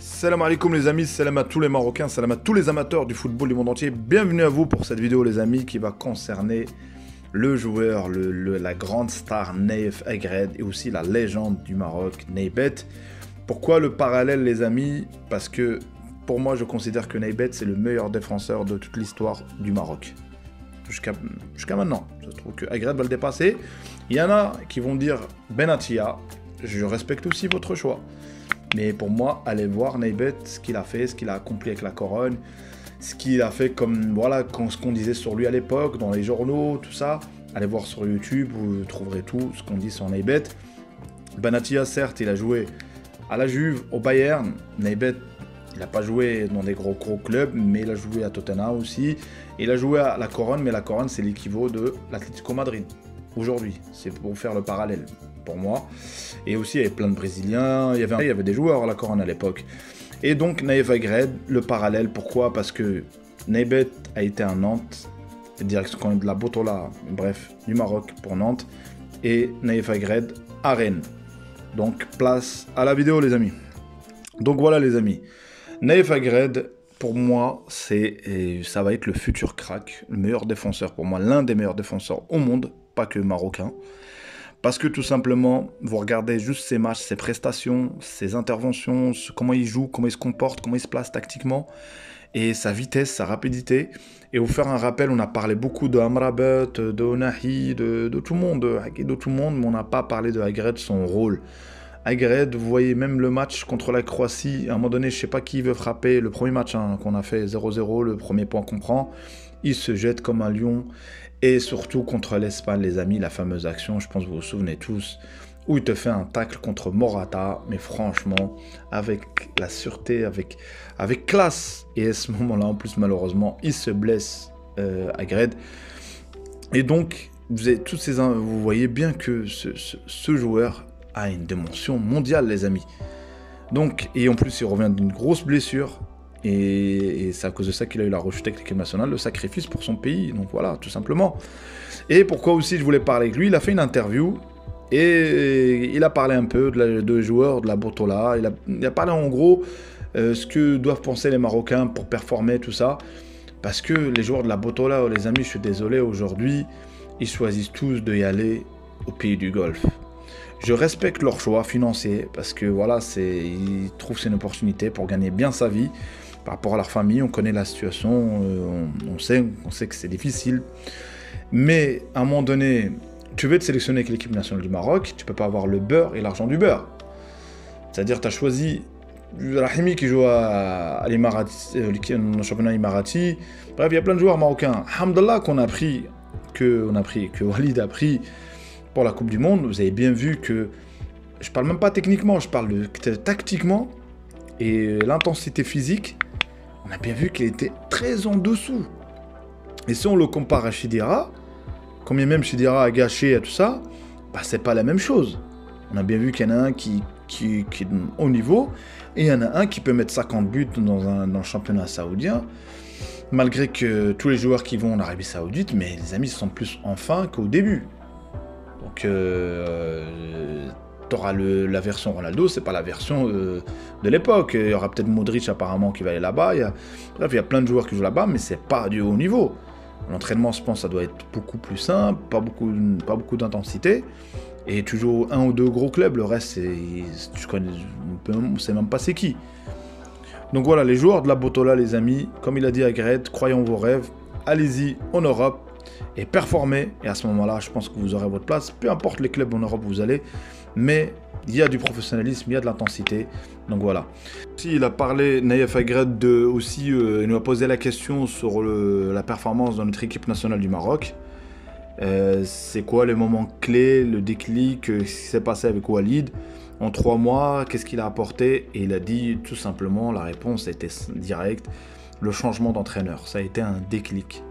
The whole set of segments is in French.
Salam alaikum les amis, salam à tous les Marocains, salam à tous les amateurs du football du monde entier. Bienvenue à vous pour cette vidéo les amis qui va concerner le joueur, la grande star Naïf Aguerd et aussi la légende du Maroc, Naïbet. Pourquoi le parallèle les amis? Parce que pour moi je considère que Naïbet c'est le meilleur défenseur de toute l'histoire du Maroc. Jusqu'à maintenant. Je trouve que Aguerd va le dépasser. Il y en a qui vont dire Benatia. Je respecte aussi votre choix. Mais pour moi, allez voir Naïbet, ce qu'il a fait, ce qu'il a accompli avec la couronne, ce qu'il a fait comme, voilà, ce qu'on disait sur lui à l'époque, dans les journaux, tout ça. Allez voir sur YouTube, vous trouverez tout ce qu'on dit sur Naïbet. Benatia, certes, il a joué à la Juve, au Bayern. Naïbet, il n'a pas joué dans des gros clubs, mais il a joué à Tottenham aussi. Il a joué à la couronne, mais la couronne, c'est l'équivalent de l'Atlético Madrid. Aujourd'hui, c'est pour faire le parallèle. Pour moi, et aussi il y avait plein de Brésiliens, il y avait des joueurs à la couronne à l'époque. Et donc Naïf Aguerd, le parallèle, pourquoi? Parce que Naïbet a été à Nantes, direction de la Botola, bref, du Maroc pour Nantes, et Naïf Aguerd à Rennes. Donc place à la vidéo les amis. Donc voilà les amis, Naïf Aguerd, pour moi, ça va être le futur crack, le meilleur défenseur pour moi, l'un des meilleurs défenseurs au monde, pas que marocain. Parce que tout simplement, vous regardez juste ses matchs, ses prestations, ses interventions, comment il joue, comment il se comporte, comment il se place tactiquement, et sa vitesse, sa rapidité. Et vous faire un rappel, on a parlé beaucoup de Amrabat, de Onahi, de tout le monde, de tout le monde, mais on n'a pas parlé de Aguerd, son rôle. Aguerd, vous voyez même le match contre la Croatie, à un moment donné, je ne sais pas qui veut frapper, le premier match qu'on a fait 0-0, le premier point qu'on prend, il se jette comme un lion. Et surtout contre l'Espagne, les amis, la fameuse action, je pense que vous vous souvenez tous, où il te fait un tacle contre Morata, mais franchement, avec la sûreté, avec classe. Et à ce moment-là, en plus, malheureusement, il se blesse Aguerd. Et donc, vous voyez bien que ce joueur a une dimension mondiale, les amis. Donc, et en plus, il revient d'une grosse blessure. Et c'est à cause de ça qu'il a eu la rechute avec l'équipe nationale, le sacrifice pour son pays, donc voilà, tout simplement. Et pourquoi aussi je voulais parler avec lui, il a fait une interview, et il a parlé un peu de joueurs de la Botola, il a parlé en gros ce que doivent penser les Marocains pour performer, tout ça, parce que les joueurs de la Botola, les amis, je suis désolé, aujourd'hui, ils choisissent tous d'y aller au pays du Golfe. Je respecte leur choix financier, parce que voilà, ils trouvent c'est une opportunité pour gagner bien sa vie, par rapport à leur famille, on connaît la situation, on sait que c'est difficile. Mais à un moment donné, tu veux te sélectionner avec l'équipe nationale du Maroc, tu ne peux pas avoir le beurre et l'argent du beurre. C'est-à-dire tu as choisi Rahimi qui joue à l'Imarati, le championnat Imarati. Bref, il y a plein de joueurs marocains. Alhamdulillah que Walid a pris pour la Coupe du Monde. Vous avez bien vu que, je parle même pas techniquement, je parle tactiquement et l'intensité physique. On a bien vu qu'il était très en dessous. Et si on le compare à Chidira, combien même Chidira a gâché et tout ça, bah c'est pas la même chose. On a bien vu qu'il y en a un qui est au niveau, et il y en a un qui peut mettre 50 buts dans le championnat saoudien, malgré que tous les joueurs qui vont en Arabie Saoudite, mais les amis sont plus en fin qu'au début. Donc t'auras la version Ronaldo, c'est pas la version de l'époque. Il y aura peut-être Modric apparemment qui va aller là-bas. Bref, il y a plein de joueurs qui jouent là-bas, mais c'est pas du haut niveau. L'entraînement, je pense, ça doit être beaucoup plus simple, pas beaucoup d'intensité. Et tu joues un ou deux gros clubs, le reste, on sait même pas c'est qui. Donc voilà, les joueurs de la Botola, les amis, comme il a dit Aguerd, croyez en vos rêves, allez-y en Europe et performez. Et à ce moment-là, je pense que vous aurez votre place, peu importe les clubs en Europe où vous allez. Mais il y a du professionnalisme, il y a de l'intensité, donc voilà. Si il a parlé, Naïf Aguerd, aussi, il nous a posé la question sur la performance dans notre équipe nationale du Maroc. C'est quoi les moments clés, le déclic, ce qui s'est passé avec Walid en 3 mois, qu'est-ce qu'il a apporté? Et il a dit tout simplement, la réponse était directe, le changement d'entraîneur, ça a été un déclic.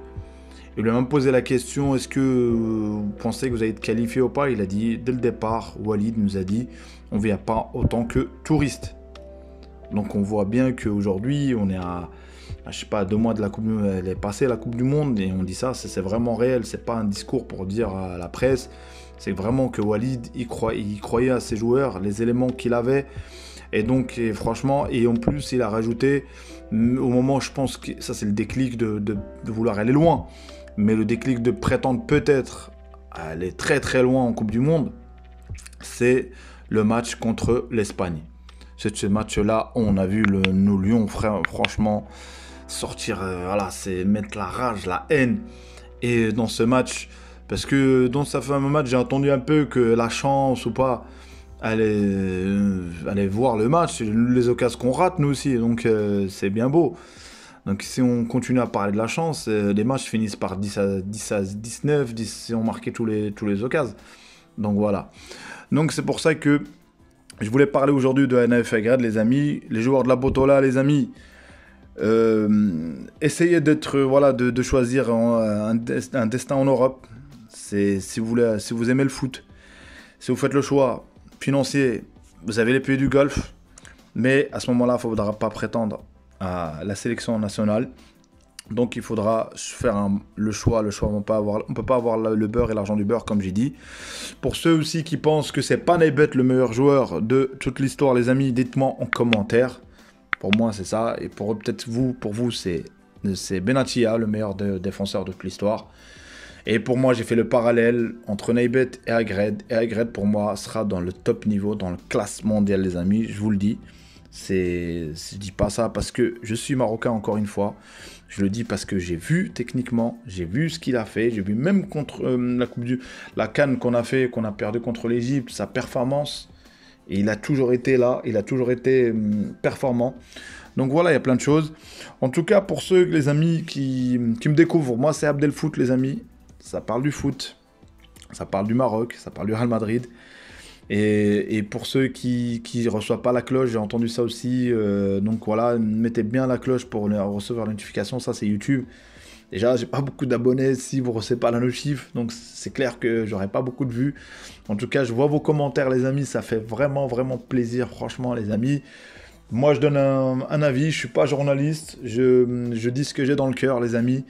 Il lui a même posé la question, est-ce que vous pensez que vous allez être qualifié ou pas? Il a dit, dès le départ, Walid nous a dit, on ne vient pas autant que touriste. Donc on voit bien qu'aujourd'hui, on est je sais pas, 2 mois de la Coupe du Monde, elle est passée la Coupe du Monde, et on dit ça, c'est vraiment réel, c'est pas un discours pour dire à la presse, c'est vraiment que Walid, il croyait à ses joueurs, les éléments qu'il avait, Et donc, franchement, et en plus, il a rajouté, au moment, je pense que ça, c'est le déclic de vouloir aller loin. Mais le déclic de prétendre peut-être aller très très loin en Coupe du Monde, c'est le match contre l'Espagne. C'est ce match-là, on a vu nos Lions, frère, franchement, sortir, voilà, c'est mettre la rage, la haine. Et dans ce match, parce que dans ce fameux match, j'ai entendu un peu que la chance ou pas allait voir le match, les occasions qu'on rate, nous aussi, donc c'est bien beau. Donc si on continue à parler de la chance, les matchs finissent par 10 à 19, 10, si on marquait tous les occasions. Donc voilà. Donc c'est pour ça que je voulais parler aujourd'hui de la NAF Agrad, les amis. Les joueurs de la Botola, les amis. Essayez d'être, voilà, de choisir un destin en Europe. Si vous aimez le foot, si vous faites le choix financier, vous avez les pays du Golfe. Mais à ce moment-là, il ne faudra pas prétendre à la sélection nationale. Donc il faudra faire le choix. On ne peut pas avoir le beurre et l'argent du beurre, comme j'ai dit. Pour ceux aussi qui pensent que c'est pas Naibet le meilleur joueur de toute l'histoire, les amis, dites-moi en commentaire. Pour moi, c'est ça. Et pour vous, c'est Benatia, le meilleur défenseur de toute l'histoire. Et pour moi, j'ai fait le parallèle entre Naibet et Agred. Et Agred, pour moi, sera dans le top niveau, dans le classe mondial, les amis. Je vous le dis. Je dis pas ça parce que je suis marocain, encore une fois. Je le dis parce que j'ai vu techniquement, j'ai vu ce qu'il a fait. J'ai vu même contre la CAN qu'on a fait, qu'on a perdu contre l'Égypte, sa performance. Et il a toujours été là, il a toujours été performant. Donc voilà, il y a plein de choses. En tout cas, pour ceux, les amis, qui me découvrent, moi c'est Abdel Foot, les amis. Ça parle du foot, ça parle du Maroc, ça parle du Real Madrid. Et pour ceux qui ne reçoivent pas la cloche, j'ai entendu ça aussi. Donc voilà, mettez bien la cloche pour recevoir la notification. Ça, c'est YouTube. Déjà, j'ai pas beaucoup d'abonnés si vous ne recevez pas la notif. Donc c'est clair que j'aurai pas beaucoup de vues. En tout cas, je vois vos commentaires, les amis. Ça fait vraiment, vraiment plaisir, franchement, les amis. Moi, je donne un avis. Je ne suis pas journaliste. Je dis ce que j'ai dans le cœur, les amis.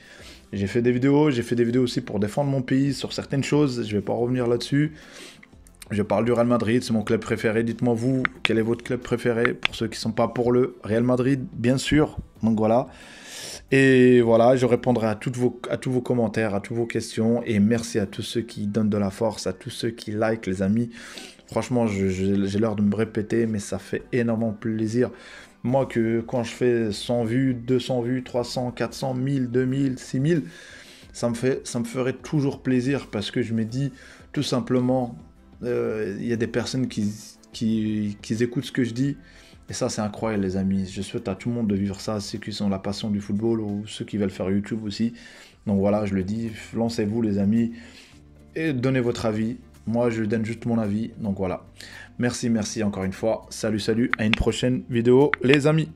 J'ai fait des vidéos aussi pour défendre mon pays sur certaines choses. Je ne vais pas revenir là-dessus. Je parle du Real Madrid, c'est mon club préféré. Dites-moi vous, quel est votre club préféré? Pour ceux qui ne sont pas pour le Real Madrid, bien sûr. Donc voilà. Et voilà, je répondrai à tous vos commentaires, à toutes vos questions. Et merci à tous ceux qui donnent de la force, à tous ceux qui like, les amis. Franchement, j'ai l'air de me répéter, mais ça fait énormément plaisir. Moi, quand je fais 100 vues, 200 vues, 300, 400, 1000, 2000, 6000, ça me ferait toujours plaisir parce que je me dis tout simplement, il y a des personnes qui écoutent ce que je dis. Et ça, c'est incroyable, les amis. Je souhaite à tout le monde de vivre ça, ceux qui ont la passion du football ou ceux qui veulent faire YouTube aussi. Donc voilà, je le dis, lancez-vous, les amis, et donnez votre avis. Moi, je donne juste mon avis. Donc voilà. Merci encore une fois. Salut, à une prochaine vidéo, les amis.